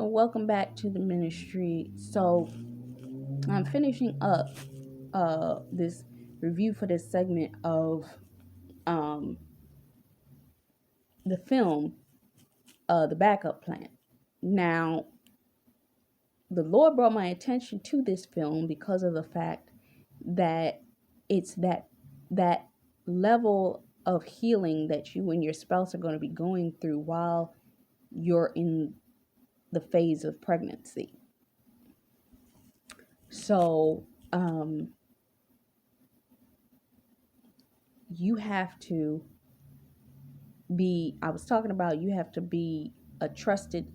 and welcome back to the ministry. So I'm finishing up this review for this segment of um, the film, The Backup Plan. Now, the Lord brought my attention to this film because of the fact that it's that level of healing that you and your spouse are going to be going through while you're in the phase of pregnancy. So you have to I was talking about you have to be a trusted,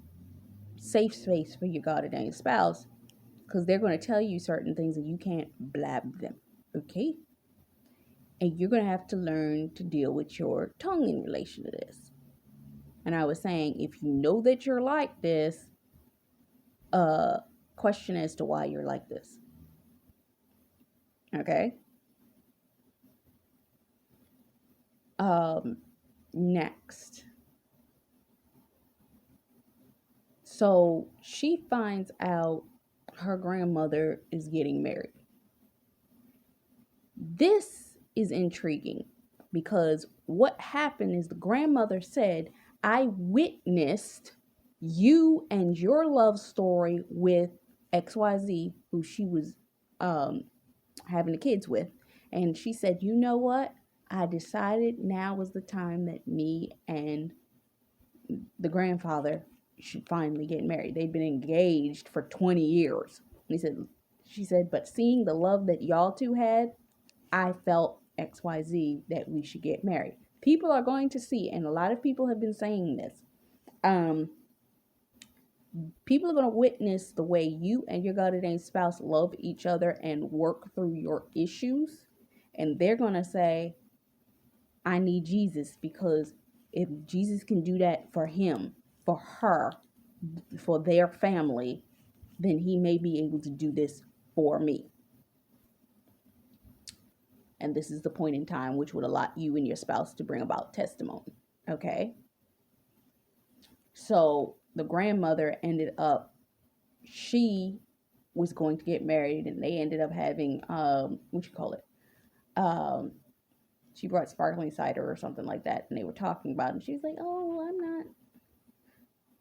safe space for your God ordained spouse, because they're going to tell you certain things and you can't blab them. Okay? And you're going to have to learn to deal with your tongue in relation to this. And I was saying, if you know that you're like this, question as to why you're like this. Okay? Next. So she finds out her grandmother is getting married. This is intriguing because what happened is the grandmother said, I witnessed you and your love story with XYZ, who she was having the kids with. And she said, you know what? I decided now was the time that me and the grandfather should finally get married. They'd been engaged for 20 years. She said, but seeing the love that y'all two had, I felt XYZ that we should get married. People are going to see, and a lot of people have been saying this. People are going to witness the way you and your God ordained spouse love each other and work through your issues. And they're going to say, I need Jesus, because if Jesus can do that for him, for her, for their family, then he may be able to do this for me. And this is the point in time which would allow you and your spouse to bring about testimony. Okay? So the grandmother she was going to get married, and they ended up having, she brought sparkling cider or something like that, and they were talking about it, and she was like, oh,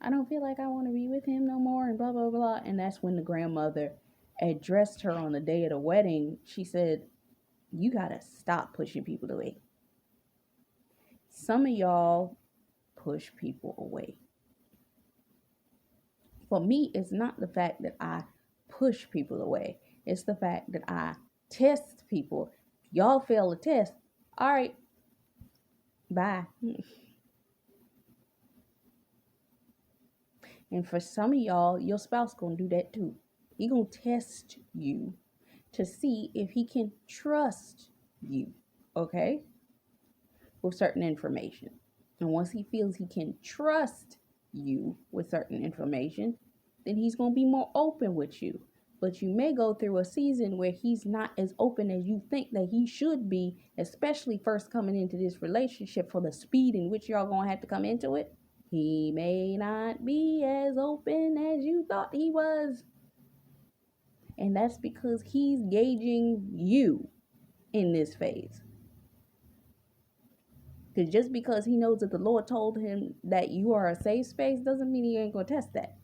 I don't feel like I want to be with him no more, and blah, blah, blah. And that's when the grandmother addressed her on the day of the wedding. She said, you got to stop pushing people away. Some of y'all push people away. For me, it's not the fact that I push people away. It's the fact that I test people. Y'all fail the test. All right. Bye. And for some of y'all, your spouse gonna do that too. He gonna test you to see if he can trust you, okay? With certain information. And once he feels he can trust you with certain information, then he's going to be more open with you. But you may go through a season where he's not as open as you think that he should be, especially first coming into this relationship, for the speed in which y'all going to have to come into it. He may not be as open as you thought he was. And that's because he's gauging you in this phase. Because just because he knows that the Lord told him that you are a safe space doesn't mean he ain't going to test that.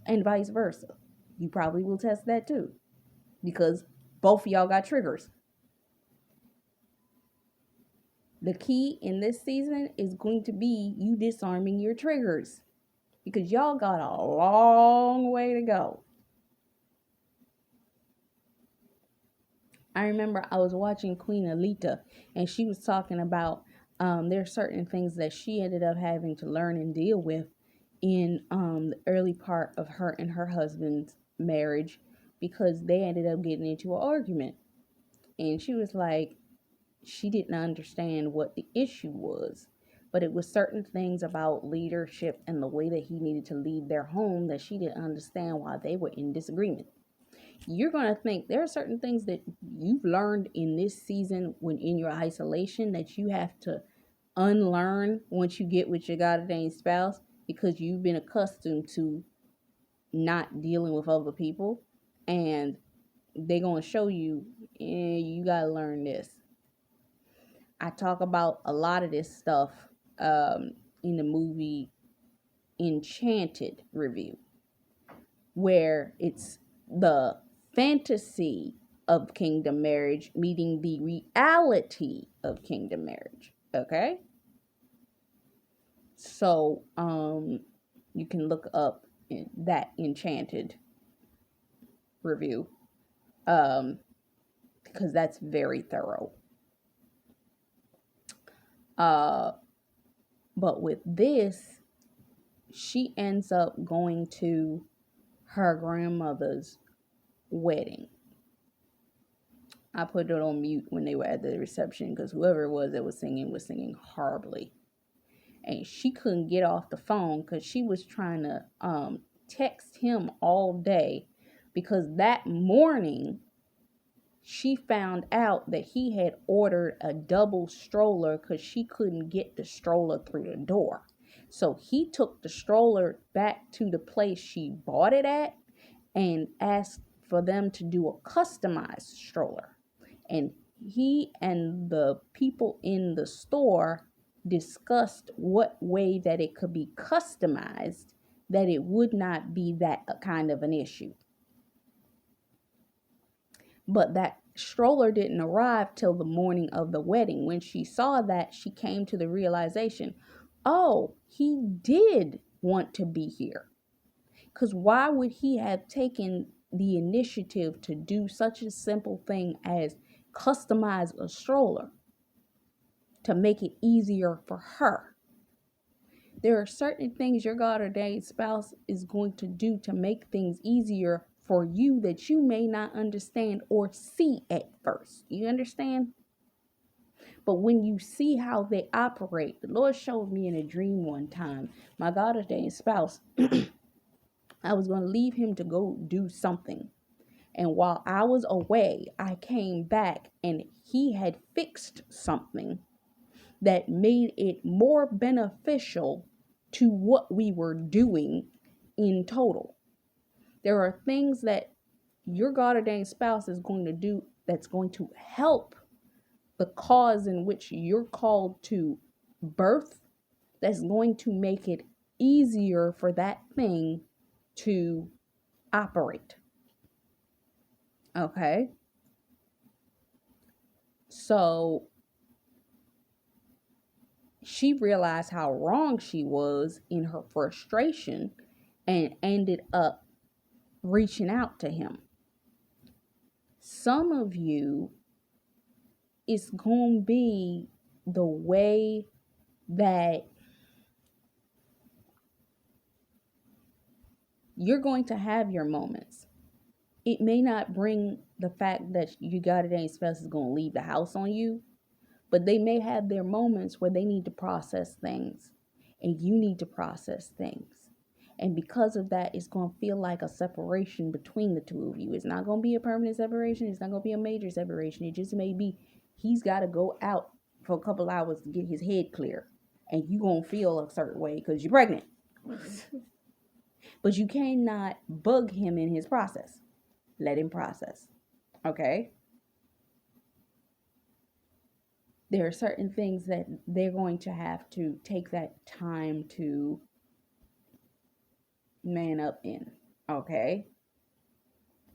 And vice versa. You probably will test that too. Because both of y'all got triggers. The key in this season is going to be you disarming your triggers. Because y'all got a long way to go. I remember I was watching Queen Alita, and she was talking about there are certain things that she ended up having to learn and deal with in the early part of her and her husband's marriage, because they ended up getting into an argument. And she was like, she didn't understand what the issue was, but it was certain things about leadership and the way that he needed to lead their home that she didn't understand why they were in disagreement. You're going to think there are certain things that you've learned in this season when in your isolation that you have to unlearn once you get with your God ordained spouse. because you've been accustomed to not dealing with other people, and they're going to show you, you got to learn this. I talk about a lot of this stuff in the movie Enchanted review, where it's the fantasy of kingdom marriage meeting the reality of kingdom marriage. Okay? So, you can look up that Enchanted review, because that's very thorough. But with this, she ends up going to her grandmother's wedding. I put it on mute when they were at the reception because whoever it was that was singing horribly. And she couldn't get off the phone because she was trying to text him all day, because that morning she found out that he had ordered a double stroller because she couldn't get the stroller through the door. So he took the stroller back to the place she bought it at and asked for them to do a customized stroller. And he and the people in the store discussed what way that it could be customized, that it would not be that kind of an issue. But that stroller didn't arrive till the morning of the wedding. When she saw that, she came to the realization, oh, he did want to be here. Because why would he have taken the initiative to do such a simple thing as customize a stroller to make it easier for her? There are certain things your God-ordained spouse is going to do to make things easier for you that you may not understand or see at first. You understand? But when you see how they operate, the Lord showed me in a dream one time, my God-ordained spouse, I was going to leave him to go do something. And while I was away, I came back and he had fixed something that made it more beneficial to what we were doing in total. There are things that your God-ordained spouse is going to do that's going to help the cause in which you're called to birth, that's going to make it easier for that thing to operate. Okay? So she realized how wrong she was in her frustration and ended up reaching out to him. Some of you, it's going to be the way that you're going to have your moments. It may not bring the fact that you got it ain't spouse is going to leave the house on you, but they may have their moments where they need to process things and you need to process things. And because of that, it's going to feel like a separation between the two of you. It's not going to be a permanent separation. It's not going to be a major separation. It just may be he's got to go out for a couple hours to get his head clear. And you're going to feel a certain way because you're pregnant. But you cannot bug him in his process. Let him process. Okay? There are certain things that they're going to have to take that time to man up in, okay?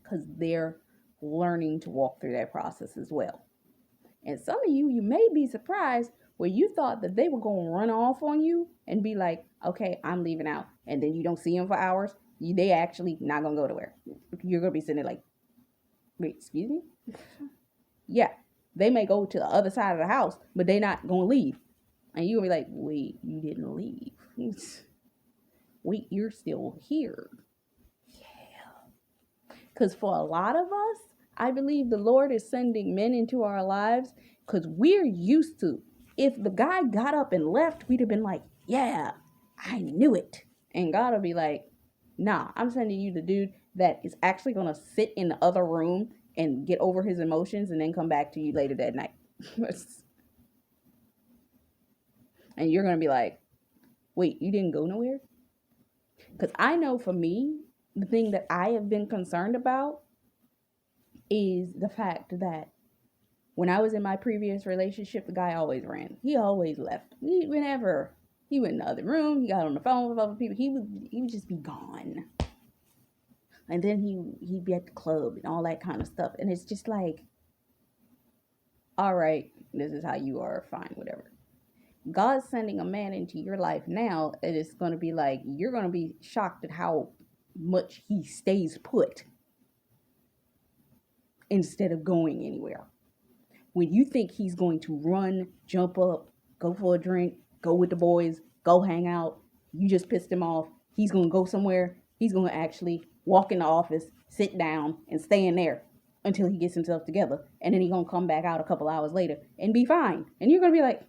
Because they're learning to walk through that process as well. And some of you may be surprised where you thought that they were going to run off on you and be like, okay, I'm leaving out. And then you don't see them for hours. They actually not going to go nowhere. You're going to be sitting there like, wait, excuse me? Yeah, they may go to the other side of the house, but they're not going to leave. And you're going to be like, wait, you didn't leave. Wait, you're still here. Yeah. Because for a lot of us, I believe the Lord is sending men into our lives because we're used to, if the guy got up and left, we'd have been like, yeah, I knew it. And God will be like, nah, I'm sending you the dude that is actually going to sit in the other room and get over his emotions and then come back to you later that night. And you're going to be like, wait, you didn't go nowhere? Because I know for me, the thing that I have been concerned about is the fact that when I was in my previous relationship, the guy always ran. He always left. Whenever he went in the other room, he got on the phone with other people, he would just be gone. And then he'd be at the club and all that kind of stuff. And it's just like, all right, this is how you are, fine, whatever. God's sending a man into your life now, and it's going to be like, you're going to be shocked at how much he stays put instead of going anywhere. When you think he's going to run, jump up, go for a drink, go with the boys, go hang out, you just pissed him off. He's going to go somewhere. He's going to actually walk in the office, sit down, and stay in there until he gets himself together. And then he's going to come back out a couple hours later and be fine. And you're going to be like,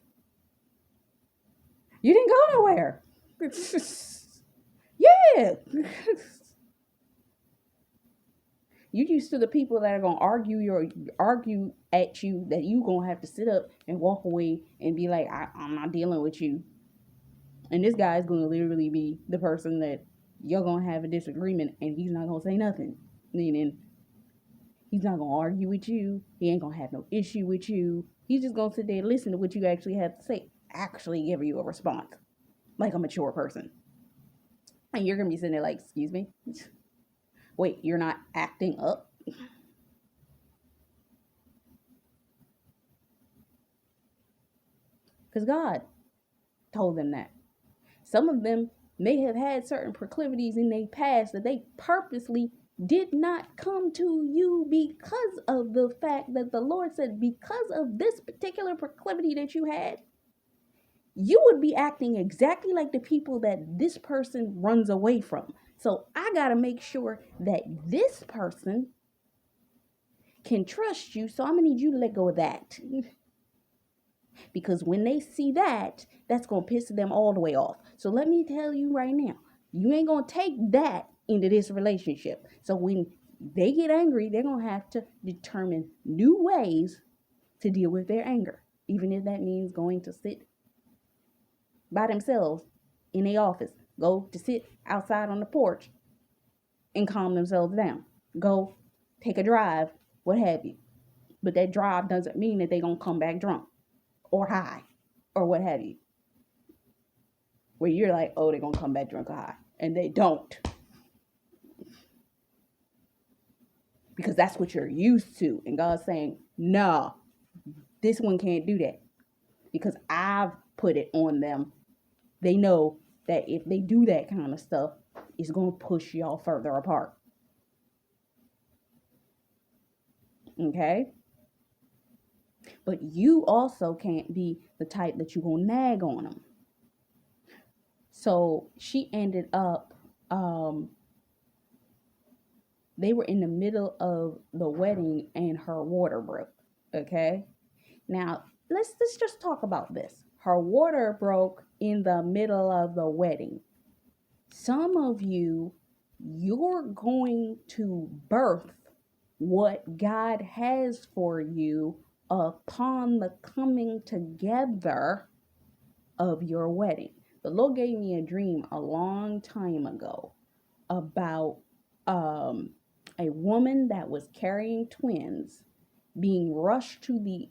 you didn't go nowhere. Yeah. You used to the people that are gonna argue at you, that you gonna have to sit up and walk away and be like, I'm not dealing with you. And this guy is gonna literally be the person that you're gonna have a disagreement and he's not gonna say nothing. Meaning he's not gonna argue with you. He ain't gonna have no issue with you. He's just gonna sit there and listen to what you actually have to say. Actually give you a response. Like a mature person. And you're gonna be sitting there like, excuse me? Wait, you're not acting up? Because God told them that. Some of them may have had certain proclivities in their past that they purposely did not come to you because of the fact that the Lord said, because of this particular proclivity that you had, you would be acting exactly like the people that this person runs away from. So I got to make sure that this person can trust you. So I'm going to need you to let go of that. Because when they see that, that's going to piss them all the way off. So let me tell you right now, you ain't going to take that into this relationship. So when they get angry, they're going to have to determine new ways to deal with their anger. Even if that means going to sit by themselves in the office. Go to sit outside on the porch and calm themselves down. Go take a drive, what have you. But that drive doesn't mean that they're going to come back drunk or high or what have you. Where you're like, oh, they're going to come back drunk or high. And they don't. Because that's what you're used to. And God's saying, no, this one can't do that. Because I've put it on them. They know that if they do that kind of stuff, it's going to push y'all further apart. Okay? But you also can't be the type that you're going to nag on them. So she ended up, they were in the middle of the wedding and her water broke. Okay? Now, let's just talk about this. Her water broke in the middle of the wedding. Some of you, you're going to birth what God has for you upon the coming together of your wedding. The Lord gave me a dream a long time ago about a woman that was carrying twins being rushed to the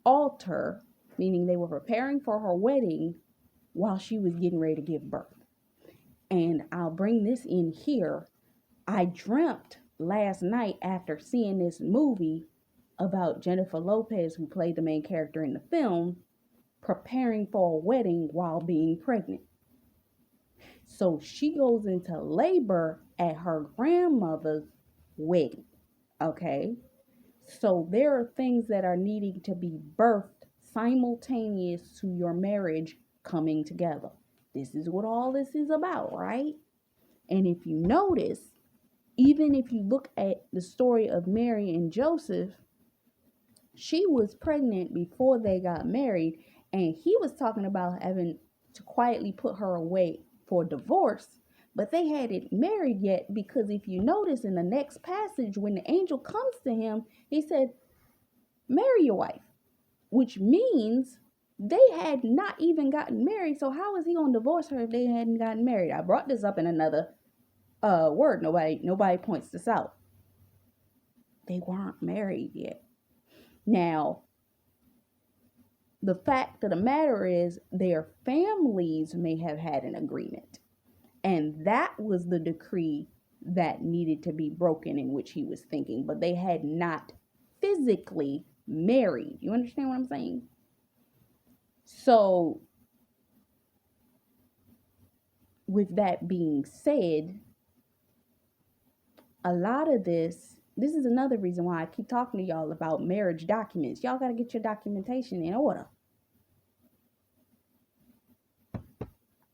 altar, meaning they were preparing for her wedding while she was getting ready to give birth. And I'll bring this in here. I dreamt last night after seeing this movie about Jennifer Lopez, who played the main character in the film, preparing for a wedding while being pregnant. So she goes into labor at her grandmother's wedding. Okay? So there are things that are needing to be birthed simultaneous to your marriage coming together. This is what all this is about, right? And if you notice, even if you look at the story of Mary and Joseph, she was pregnant before they got married, and he was talking about having to quietly put her away for divorce, but they hadn't married yet, because if you notice in the next passage, when the angel comes to him, he said, marry your wife, which means they had not even gotten married. So how is he going to divorce her if they hadn't gotten married? I brought this up in another word, nobody points this out. They weren't married yet. Now, the fact of the matter is their families may have had an agreement. And that was the decree that needed to be broken, in which he was thinking, but they had not physically married. You understand what I'm saying? So, with that being said, a lot of this is another reason why I keep talking to y'all about marriage documents. Y'all got to get your documentation in order.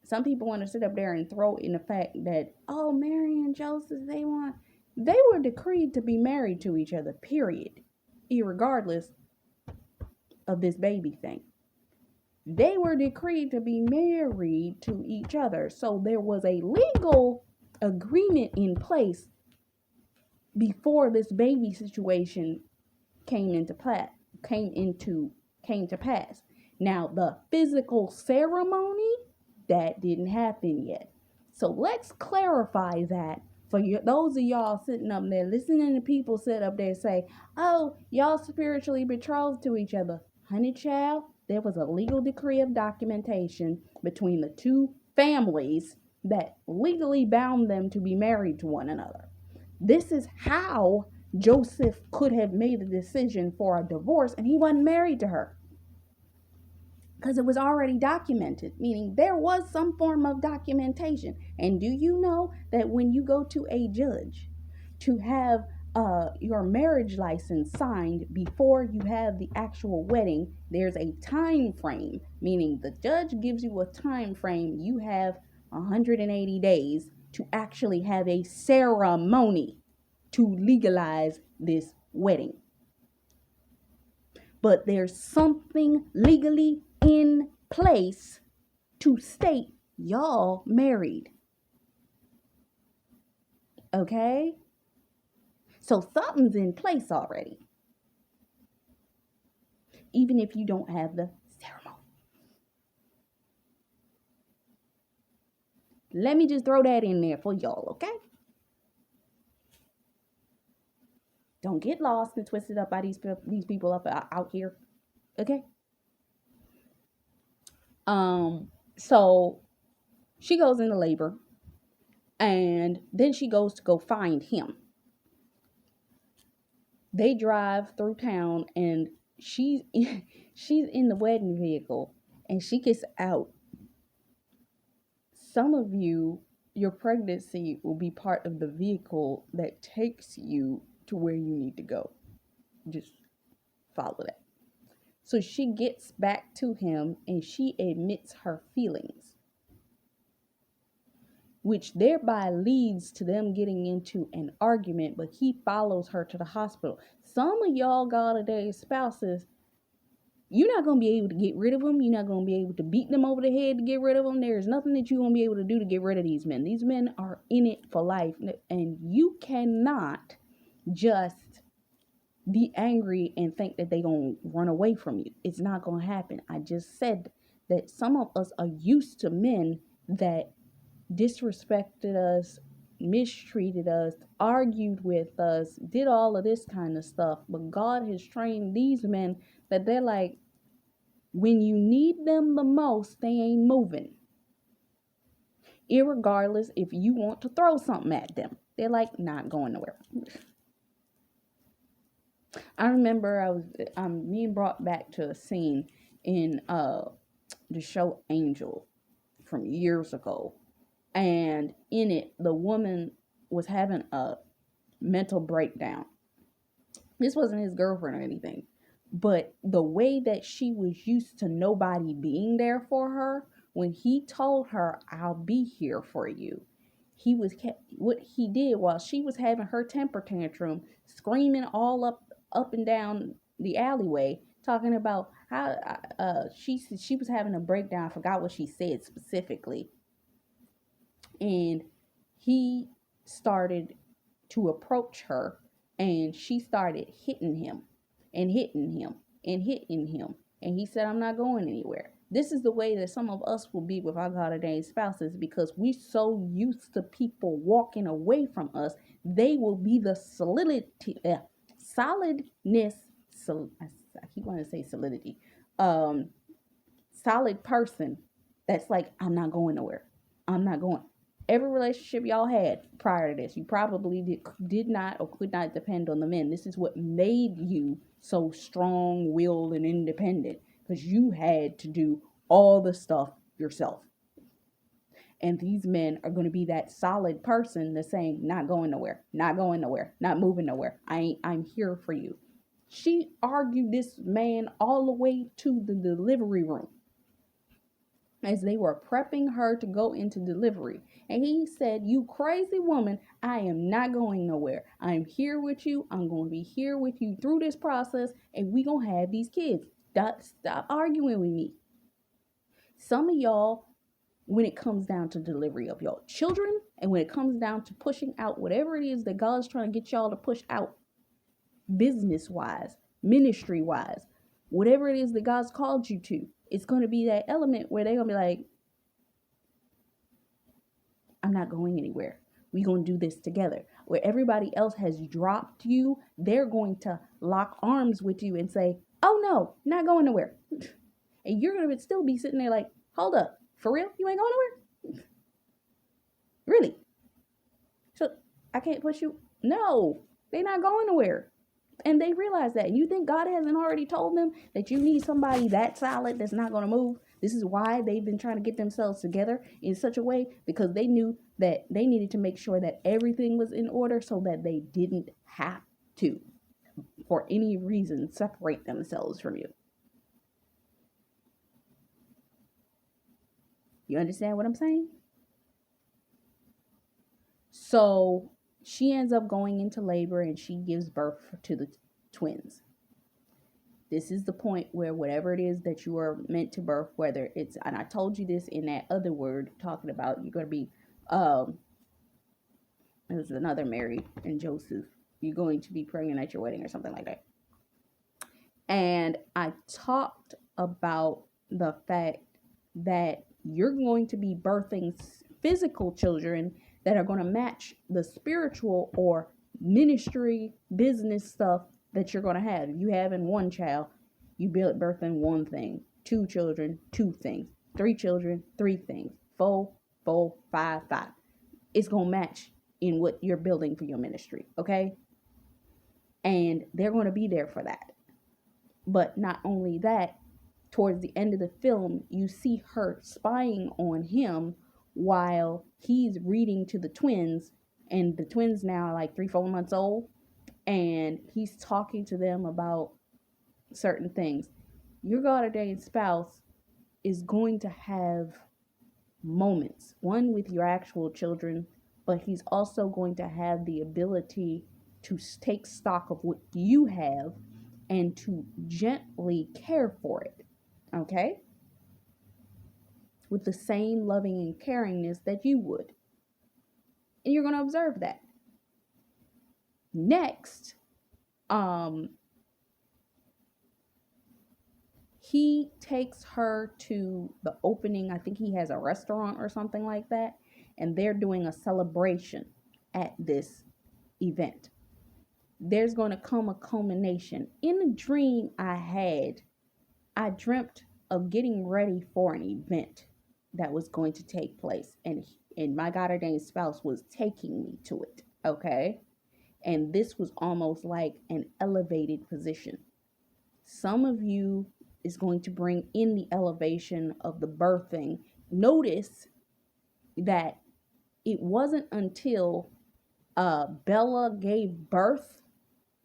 Some people want to sit up there and throw in the fact that, oh, Mary and Joseph, they were decreed to be married to each other, period. Irregardless of this baby thing. They were decreed to be married to each other. So there was a legal agreement in place before this baby situation came to pass. Now, the physical ceremony, that didn't happen yet. So let's clarify that for those of y'all sitting up there listening to people sit up there say, oh, y'all spiritually betrothed to each other. Honey child, there was a legal decree of documentation between the two families that legally bound them to be married to one another. This is how Joseph could have made a decision for a divorce, and he wasn't married to her. Because it was already documented, meaning there was some form of documentation. And do you know that when you go to a judge to have your marriage license signed before you have the actual wedding, there's a time frame, meaning the judge gives you a time frame. You have 180 days to actually have a ceremony to legalize this wedding. But there's something legally in place to state y'all married. Okay? So something's in place already. Even if you don't have the ceremony. Let me just throw that in there for y'all, okay? Don't get lost and twisted up by these people up out here, okay? So she goes into labor, and then she goes to go find him. They drive through town, and she's in the wedding vehicle, and she gets out. Some of you, your pregnancy will be part of the vehicle that takes you to where you need to go. Just follow that. So she gets back to him and she admits her feelings, which thereby leads to them getting into an argument, but he follows her to the hospital. Some of y'all got spouses, you're not going to be able to get rid of them. You're not going to be able to beat them over the head to get rid of them. There's nothing that you're going to be able to do to get rid of these men. These men are in it for life, and you cannot just be angry and think that they're going to run away from you. It's not going to happen. I just said that some of us are used to men that disrespected us, mistreated us, argued with us, did all of this kind of stuff. But God has trained these men that they're like, when you need them the most, they ain't moving. Irregardless if you want to throw something at them. They're like, not going nowhere. I remember being brought back to a scene in the show Angel from years ago. And in it, the woman was having a mental breakdown. This wasn't his girlfriend or anything. But the way that she was used to nobody being there for her, when he told her, I'll be here for you, what he did while she was having her temper tantrum, screaming all up and down the alleyway, talking about how she was having a breakdown. I forgot what she said specifically. And he started to approach her, and she started hitting him and hitting him and hitting him. And he said, I'm not going anywhere. This is the way that some of us will be with our God ordained spouses, because we so used to people walking away from us. They will be the solidness. I keep wanting to say solidity. Um, Solid person that's like, I'm not going nowhere. I'm not going. Every relationship y'all had prior to this, you probably did not or could not depend on the men. This is what made you so strong-willed and independent, because you had to do all the stuff yourself. And these men are going to be that solid person that's saying, not going nowhere, not going nowhere, not moving nowhere. I'm here for you. She argued this man all the way to the delivery room as they were prepping her to go into delivery. And he said, you crazy woman, I am not going nowhere. I'm here with you. I'm going to be here with you through this process, and we going to have these kids. Stop arguing with me. Some of y'all, when it comes down to delivery of your children, and when it comes down to pushing out whatever it is that God's trying to get y'all to push out, business-wise, ministry-wise, whatever it is that God's called you to, it's going to be that element where they're going to be like, I'm not going anywhere. We're going to do this together. Where everybody else has dropped you, they're going to lock arms with you and say, oh no, not going nowhere. And you're going to still be sitting there like, hold up, for real? You ain't going nowhere? Really? So I can't push you? No, they're not going nowhere. And they realize that. You think God hasn't already told them that you need somebody that solid that's not going to move? This is why they've been trying to get themselves together in such a way, because they knew that they needed to make sure that everything was in order so that they didn't have to, for any reason, separate themselves from you. You understand what I'm saying? So she ends up going into labor and she gives birth to the twins. This is the point where whatever it is that you are meant to birth, whether it's, and I told you this in that other word, talking about you're going to be, there's another Mary and Joseph. You're going to be pregnant at your wedding or something like that. And I talked about the fact that you're going to be birthing physical children that are going to match the spiritual or ministry business stuff that you're going to have. If you having one child, you birthing one thing. 2 children, 2 things. 3 children, 3 things. 4, 5. It's going to match in what you're building for your ministry, okay? And they're going to be there for that. But not only that, towards the end of the film, you see her spying on him while he's reading to the twins, and the twins now are like 3-4 months old, and he's talking to them about certain things. Your God ordained spouse is going to have moments, one with your actual children, but he's also going to have the ability to take stock of what you have and to gently care for it, okay? With the same loving and caringness that you would. And you're going to observe that. Next, he takes her to the opening. I think he has a restaurant or something like that. And they're doing a celebration at this event. There's going to come a culmination. In a dream I had, I dreamt of getting ready for an event that was going to take place. And my God ordained spouse was taking me to it. Okay? And this was almost like an elevated position. Some of you is going to bring in the elevation of the birthing. Notice that it wasn't until Bella gave birth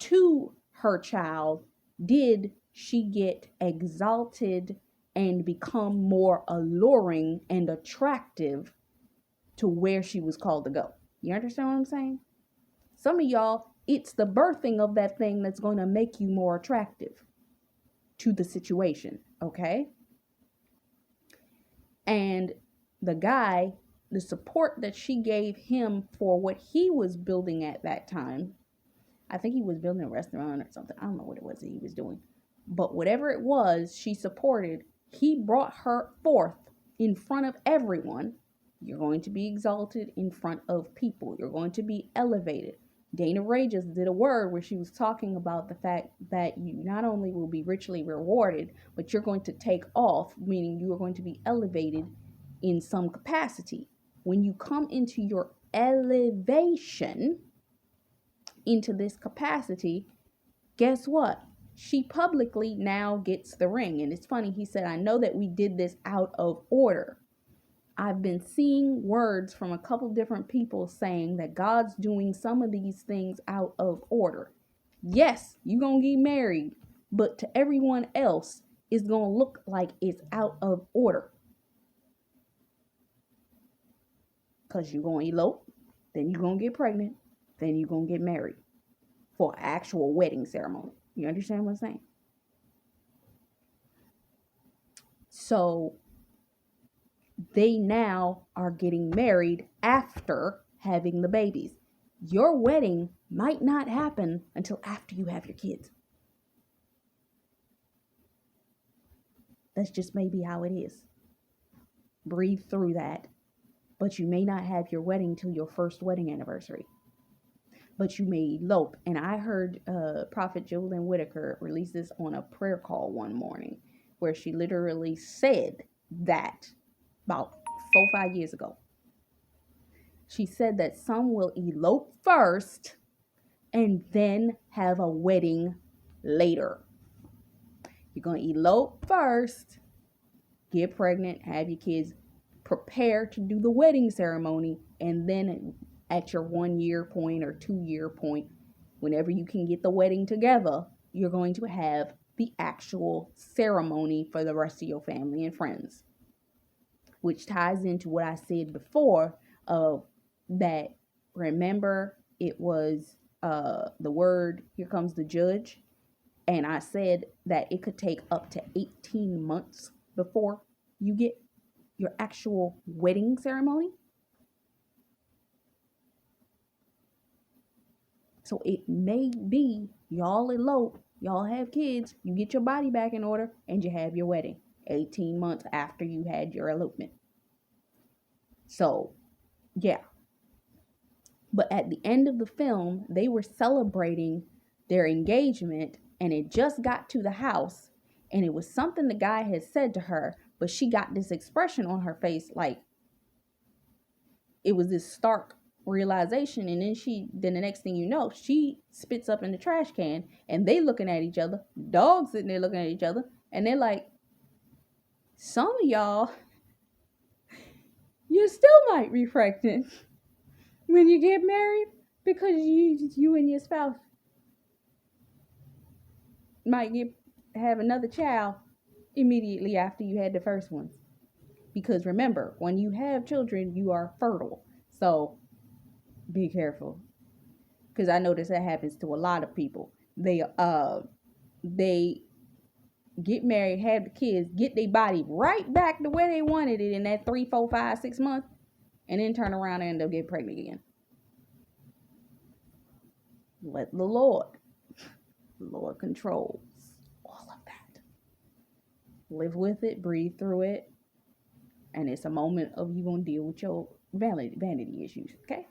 to her child did she get exalted and become more alluring and attractive to where she was called to go. You understand what I'm saying? Some of y'all, it's the birthing of that thing that's going to make you more attractive to the situation, okay? And the guy, the support that she gave him for what he was building at that time, I think he was building a restaurant or something. I don't know what it was that he was doing. But whatever it was, she supported He brought her forth in front of everyone. You're going to be exalted in front of people. You're going to be elevated. Dana Ray just did a word where she was talking about the fact that you not only will be richly rewarded, but you're going to take off, meaning you are going to be elevated in some capacity. When you come into your elevation into this capacity, guess what? She publicly now gets the ring. And it's funny, he said, I know that we did this out of order. I've been seeing words from a couple different people saying that God's doing some of these things out of order. Yes, you're going to get married, but to everyone else, it's going to look like it's out of order. Because you're going to elope, then you're going to get pregnant, then you're going to get married for an actual wedding ceremony. You understand what I'm saying? So they now are getting married after having the babies. Your wedding might not happen until after you have your kids. That's just maybe how it is. Breathe through that. But you may not have your wedding till your first wedding anniversary. But you may elope. And I heard Prophet Jolyn Whitaker release this on a prayer call one morning, where she literally said that about 4-5 years ago. She said that some will elope first and then have a wedding later. You're going to elope first, get pregnant, have your kids, prepare to do the wedding ceremony, and then at your 1 year point or 2 year point, whenever you can get the wedding together, you're going to have the actual ceremony for the rest of your family and friends. Which ties into what I said before of that, remember, it was the word, here comes the judge. And I said that it could take up to 18 months before you get your actual wedding ceremony. So it may be y'all elope, y'all have kids, you get your body back in order, and you have your wedding 18 months after you had your elopement. So, yeah. But at the end of the film, they were celebrating their engagement, and it just got to the house, and it was something the guy had said to her, but she got this expression on her face, like it was this stark realization. And then the next thing you know, she spits up in the trash can, and they looking at each other, dogs sitting there looking at each other, and they're like, some of y'all, you still might be pregnant when you get married, because you and your spouse might have another child immediately after you had the first one. Because remember, when you have children, you are fertile. So be careful. Because I notice that happens to a lot of people. They get married, have the kids, get their body right back to where they wanted it in that 3, 4, 5, 6 months, and then turn around and end up getting pregnant again. Let the Lord controls all of that. Live with it, breathe through it, and it's a moment of you gonna deal with your vanity issues, okay?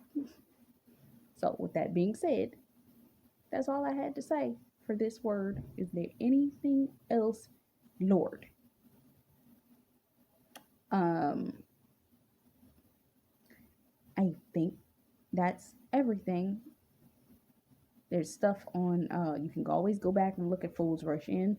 So with that being said, that's all I had to say for this word. Is there anything else, Lord? I think that's everything. There's stuff on, you can always go back and look at Fool's Rush In.